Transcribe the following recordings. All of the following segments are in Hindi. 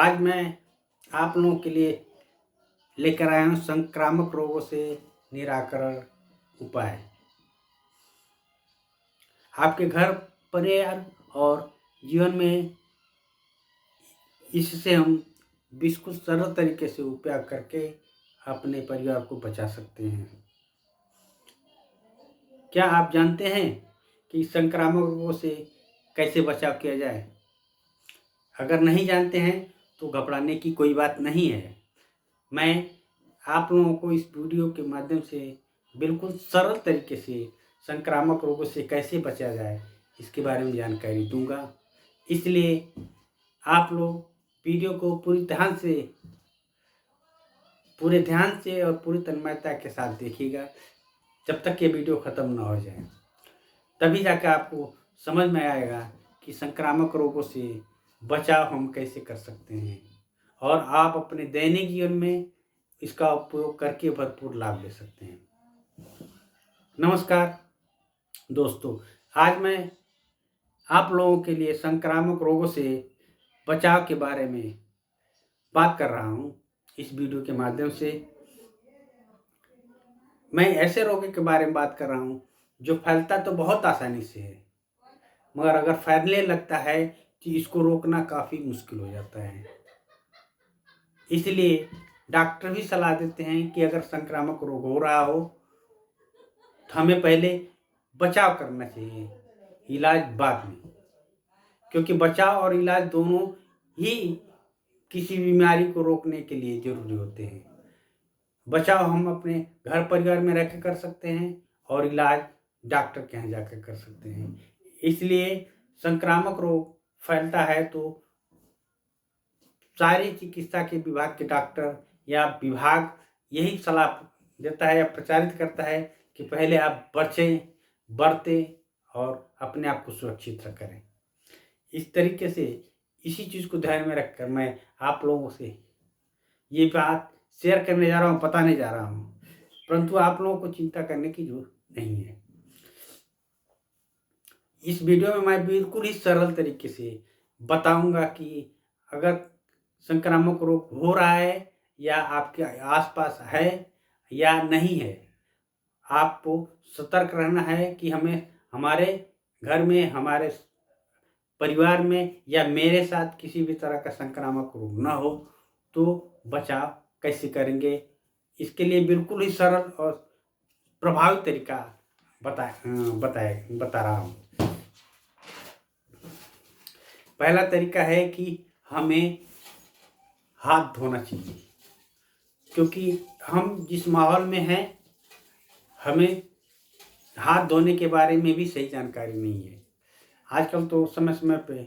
आज मैं आप लोगों के लिए लेकर आया हूँ संक्रामक रोगों से निराकरण उपाय। आपके घर, परिवार और जीवन में इससे हम बिल्कुल सरल तरीके से उपयोग करके अपने परिवार को बचा सकते हैं। क्या आप जानते हैं कि संक्रामक रोगों से कैसे बचाव किया जाए? अगर नहीं जानते हैं तो घबराने की कोई बात नहीं है। मैं आप लोगों को इस वीडियो के माध्यम से बिल्कुल सरल तरीके से संक्रामक रोगों से कैसे बचा जाए इसके बारे में जानकारी दूंगा। इसलिए आप लोग वीडियो को पूरे ध्यान से और पूरी तन्मयता के साथ देखिएगा जब तक ये वीडियो ख़त्म ना हो जाए। तभी जाकर आपको समझ में आएगा कि संक्रामक रोगों से बचाव हम कैसे कर सकते हैं और आप अपने दैनिक जीवन में इसका उपयोग करके भरपूर लाभ ले सकते हैं। नमस्कार दोस्तों, आज मैं आप लोगों के लिए संक्रामक रोगों से बचाव के बारे में बात कर रहा हूँ। इस वीडियो के माध्यम से मैं ऐसे रोगों के बारे में बात कर रहा हूँ जो फैलता तो बहुत आसानी से है, मगर अगर फैलने लगता है तो इसको रोकना काफ़ी मुश्किल हो जाता है। इसलिए डॉक्टर भी सलाह देते हैं कि अगर संक्रामक रोग हो रहा हो तो हमें पहले बचाव करना चाहिए, इलाज बाद में। क्योंकि बचाव और इलाज दोनों ही किसी बीमारी को रोकने के लिए जरूरी होते हैं। बचाव हम अपने घर परिवार में रह कर कर सकते हैं और इलाज डॉक्टर के यहाँ जाकर कर सकते हैं। इसलिए संक्रामक रोग फैलता है तो सारी चिकित्सा के विभाग के डॉक्टर या विभाग यही सलाह देता है या प्रचारित करता है कि पहले आप बरतें और अपने आप को सुरक्षित करें। इस तरीके से इसी चीज़ को ध्यान में रखकर मैं आप लोगों से ये बात शेयर करने जा रहा हूँ, बताने जा रहा हूँ, परंतु आप लोगों को चिंता करने की जरूरत नहीं है। इस वीडियो में मैं बिल्कुल ही सरल तरीके से बताऊंगा कि अगर संक्रामक रोग हो रहा है या आपके आसपास है या नहीं है, आपको सतर्क रहना है कि हमें हमारे घर में, हमारे परिवार में या मेरे साथ किसी भी तरह का संक्रामक रोग ना हो तो बचाव कैसे करेंगे। इसके लिए बिल्कुल ही सरल और प्रभावी तरीका बता रहा हूँ। पहला तरीका है कि हमें हाथ धोना चाहिए, क्योंकि हम जिस माहौल में हैं हमें हाथ धोने के बारे में भी सही जानकारी नहीं है। आजकल तो समय समय पे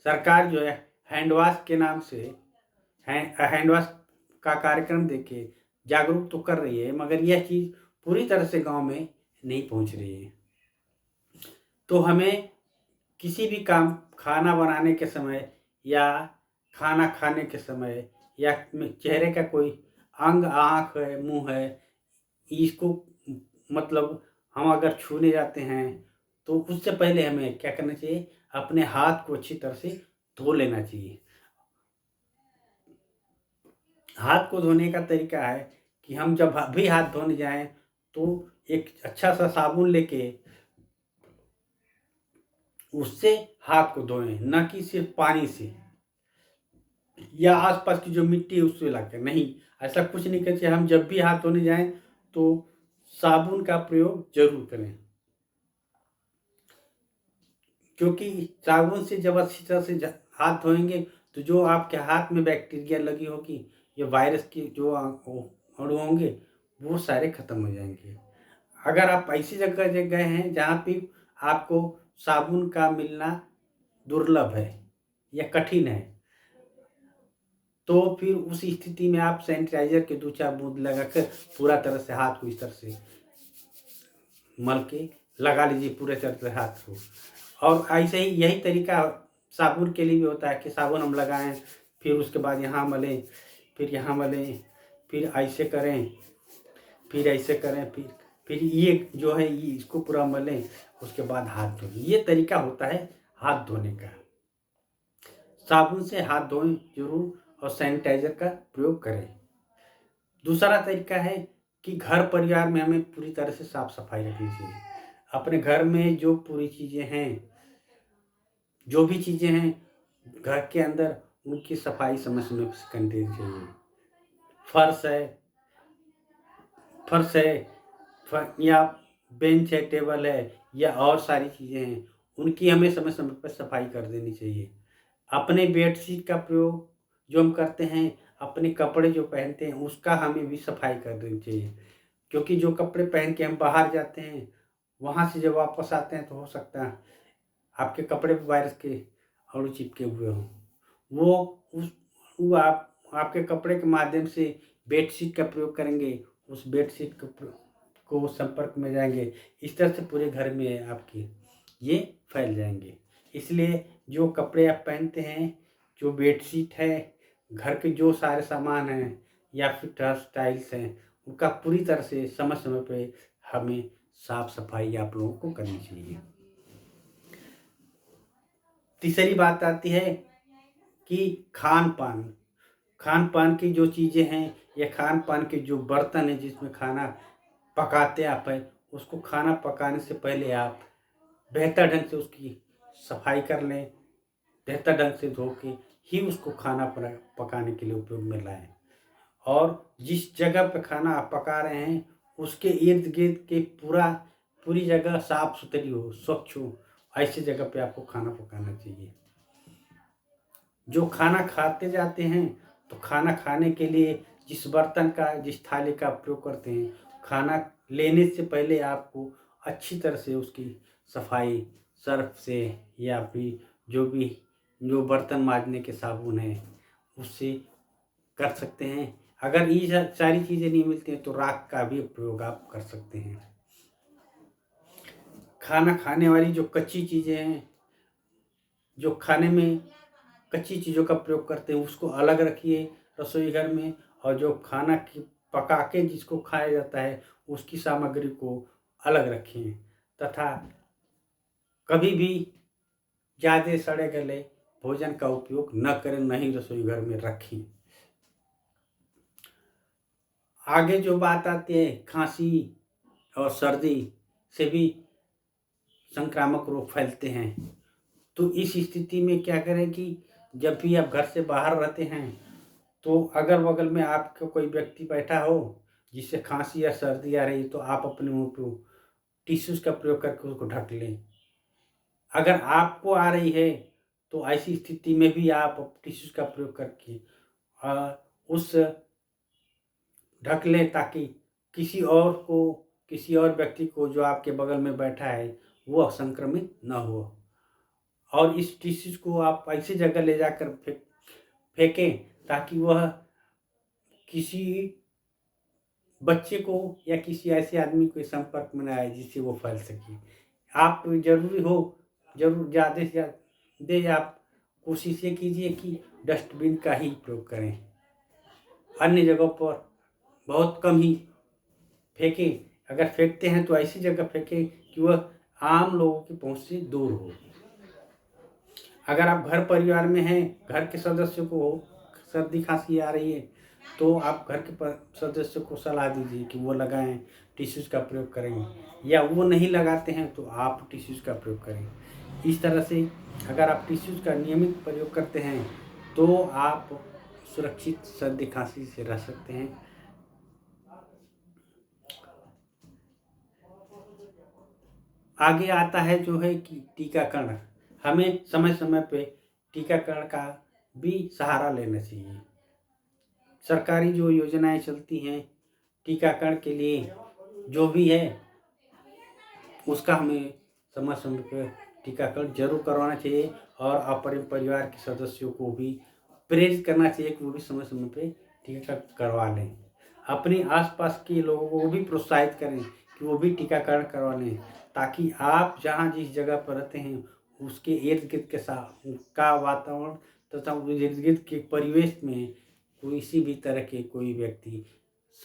सरकार जो है हैंड वॉश के नाम से हैंड वॉश का कार्यक्रम देके जागरूक तो कर रही है, मगर यह चीज़ पूरी तरह से गांव में नहीं पहुंच रही है। तो हमें किसी भी काम, खाना बनाने के समय या खाना खाने के समय या चेहरे का कोई अंग, आँख है, मुंह है, इसको मतलब हम अगर छूने जाते हैं तो उससे पहले हमें क्या करना चाहिए, अपने हाथ को अच्छी तरह से धो लेना चाहिए। हाथ को धोने का तरीका है कि हम जब भी हाथ धोने जाएं तो एक अच्छा सा साबुन लेके उससे हाथ को धोएं, न कि सिर्फ पानी से या आसपास की जो मिट्टी है उससे लाकर नहीं। ऐसा कुछ नहीं करते। हम जब भी हाथ धोने जाएं तो साबुन का प्रयोग जरूर करें, क्योंकि साबुन से जब अच्छी तरह से हाथ धोएंगे तो जो आपके हाथ में बैक्टीरिया लगी होगी या वायरस के जो अणु होंगे वो सारे खत्म हो जाएंगे। अगर आप ऐसी जगह गए हैं जहाँ पे आपको साबुन का मिलना दुर्लभ है या कठिन है, तो फिर उस स्थिति में आप सैनिटाइजर के 2-4 बूंद लगाकर पूरा तरह से हाथ को इस तरह से मल के लगा लीजिए पूरे तरह से हाथ को। और ऐसे ही यही तरीका साबुन के लिए भी होता है कि साबुन हम लगाएं, फिर उसके बाद यहाँ मलें, फिर यहाँ मलें, फिर ऐसे करें, फिर ऐसे करें, फिर ये जो है ये इसको पूरा मलें, उसके बाद हाथ धोएं। ये तरीका होता है हाथ धोने का। साबुन से हाथ धोएं जरूर और सैनिटाइजर का प्रयोग करें। दूसरा तरीका है कि घर परिवार में हमें पूरी तरह से साफ सफाई रखनी चाहिए। अपने घर में जो पूरी चीज़ें हैं, जो भी चीज़ें हैं घर के अंदर, उनकी सफाई समय समय पर करनी चाहिए। फर्श है फर्श है या बेंच है, टेबल है या और सारी चीज़ें हैं, उनकी हमें समय समय पर सफाई कर देनी चाहिए। अपने बेडशीट का प्रयोग जो हम करते हैं, अपने कपड़े जो पहनते हैं उसका हमें भी सफाई कर देनी चाहिए, क्योंकि जो कपड़े पहन के हम बाहर जाते हैं, वहाँ से जब वापस आते हैं तो हो सकता है आपके कपड़े पर वायरस के अणु चिपके हुए हों। वो आपके कपड़े के माध्यम से बेडशीट का प्रयोग करेंगे, उस बेडशीट को संपर्क में जाएंगे, इस तरह से पूरे घर में आपके ये फैल जाएंगे। इसलिए जो कपड़े आप पहनते हैं, जो बेडशीट है, घर के जो सारे सामान हैं या फिर टेक्सटाइल्स हैं, उनका पूरी तरह से समय समय पे हमें साफ सफाई आप लोगों को करनी चाहिए। तीसरी बात आती है कि खान पान की जो चीज़ें हैं या खान पान के जो बर्तन हैं जिसमें खाना पकाते आप हैं, उसको खाना पकाने से पहले आप बेहतर ढंग से उसकी सफाई कर लें, बेहतर ढंग से धो के ही उसको खाना पकाने के लिए उपयोग में लाएं। और जिस जगह पे खाना आप पका रहे हैं उसके इर्द गिर्द के पूरी जगह साफ सुथरी हो, स्वच्छ हो, ऐसी जगह पे आपको खाना पकाना चाहिए। जो खाना खाते जाते हैं तो खाना खाने के लिए जिस बर्तन का, जिस थाली का प्रयोग करते हैं, खाना लेने से पहले आपको अच्छी तरह से उसकी सफाई सर्फ से या फिर जो बर्तन मांजने के साबुन है उससे कर सकते हैं। अगर ये सारी चीज़ें नहीं मिलती हैं तो राख का भी प्रयोग आप कर सकते हैं। खाना खाने वाली जो कच्ची चीज़ें हैं, जो खाने में कच्ची चीज़ों का प्रयोग करते हैं, उसको अलग रखिए रसोई घर में, और जो खाना की पका के जिसको खाया जाता है उसकी सामग्री को अलग रखिए। तथा कभी भी ज़्यादा सड़े गले भोजन का उपयोग न करें, न ही रसोई घर में रखें। आगे जो बात आती है, खांसी और सर्दी से भी संक्रामक रोग फैलते हैं, तो इस स्थिति में क्या करें कि जब भी आप घर से बाहर रहते हैं तो अगल बगल में आपका कोई व्यक्ति बैठा हो जिससे खांसी या सर्दी आ रही है, तो आप अपने मुंह पे टिश्यूज का प्रयोग करके उसको ढक लें। अगर आपको आ रही है तो ऐसी स्थिति में भी आप टिश्यूज का प्रयोग करके उस ढक लें, ताकि किसी और व्यक्ति को जो आपके बगल में बैठा है वो संक्रमित न हो। और इस टिश्यूज को आप ऐसी जगह ले जाकर फेंकें ताकि वह किसी बच्चे को या किसी ऐसे आदमी के संपर्क में न आए जिससे वो फैल सके। आप जरूर ज़्यादा से ज़्यादा आप कोशिश ये कीजिए कि डस्टबिन का ही प्रयोग करें, अन्य जगहों पर बहुत कम ही फेंकें। अगर फेंकते हैं तो ऐसी जगह फेंकें कि वह आम लोगों की पहुंच से दूर हो। अगर आप घर परिवार में हैं, घर के सदस्यों को सर्दी खांसी आ रही है, तो आप घर के सदस्यों को सलाह दीजिए कि वो लगाएं, टिश्यूज़ का प्रयोग करें, या वो नहीं लगाते हैं तो आप टिश्यूज़ का प्रयोग करें। इस तरह से अगर आप टिश्यूज़ का नियमित प्रयोग करते हैं तो आप सुरक्षित सर्दी खांसी से रह सकते हैं। आगे आता है जो है कि टीकाकरण। हमें समय समय पे टीकाकरण का भी सहारा लेना चाहिए। सरकारी जो योजनाएं चलती हैं टीकाकरण के लिए, जो भी है उसका हमें समय समय पर टीकाकरण जरूर करवाना चाहिए, और अपने परिवार के सदस्यों को भी प्रेरित करना चाहिए कि वो भी समय समय पे टीकाकरण करवा लें। अपने आसपास के लोगों को भी प्रोत्साहित करें कि वो भी टीकाकरण करवा लें, ताकि आप जहाँ जिस जगह पर रहते हैं उसके इर्द गिर्द के साथ का वातावरण तथा इर्द गिर्द के परिवेश में किसी भी तरह के कोई व्यक्ति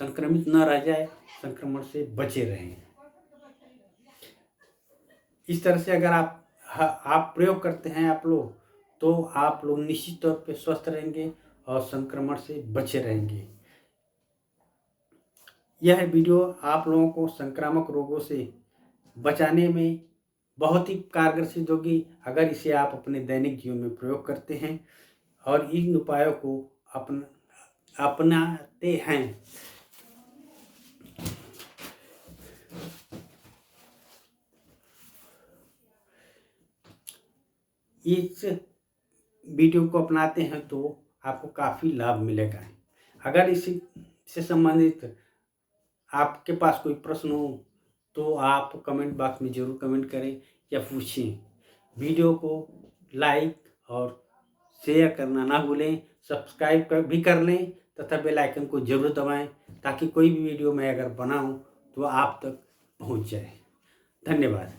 संक्रमित न रह जाए, संक्रमण से बचे रहें। इस तरह से अगर आप प्रयोग करते हैं आप लोग, तो आप लोग निश्चित तौर पे स्वस्थ रहेंगे और संक्रमण से बचे रहेंगे। यह वीडियो आप लोगों को संक्रामक रोगों से बचाने में बहुत ही कारगर सिद्ध होगी अगर इसे आप अपने दैनिक जीवन में प्रयोग करते हैं और इन उपायों को अपनाते हैं। इस वीडियो को अपनाते हैं तो आपको काफ़ी लाभ मिलेगा। अगर इसी से संबंधित आपके पास कोई प्रश्न हो तो आप कमेंट बॉक्स में ज़रूर कमेंट करें या पूछें। वीडियो को लाइक और शेयर करना ना भूलें, सब्सक्राइब भी कर लें तथा बेल आइकन को ज़रूर दबाएं ताकि कोई भी वीडियो मैं अगर बनाऊं तो आप तक पहुंच जाए। धन्यवाद।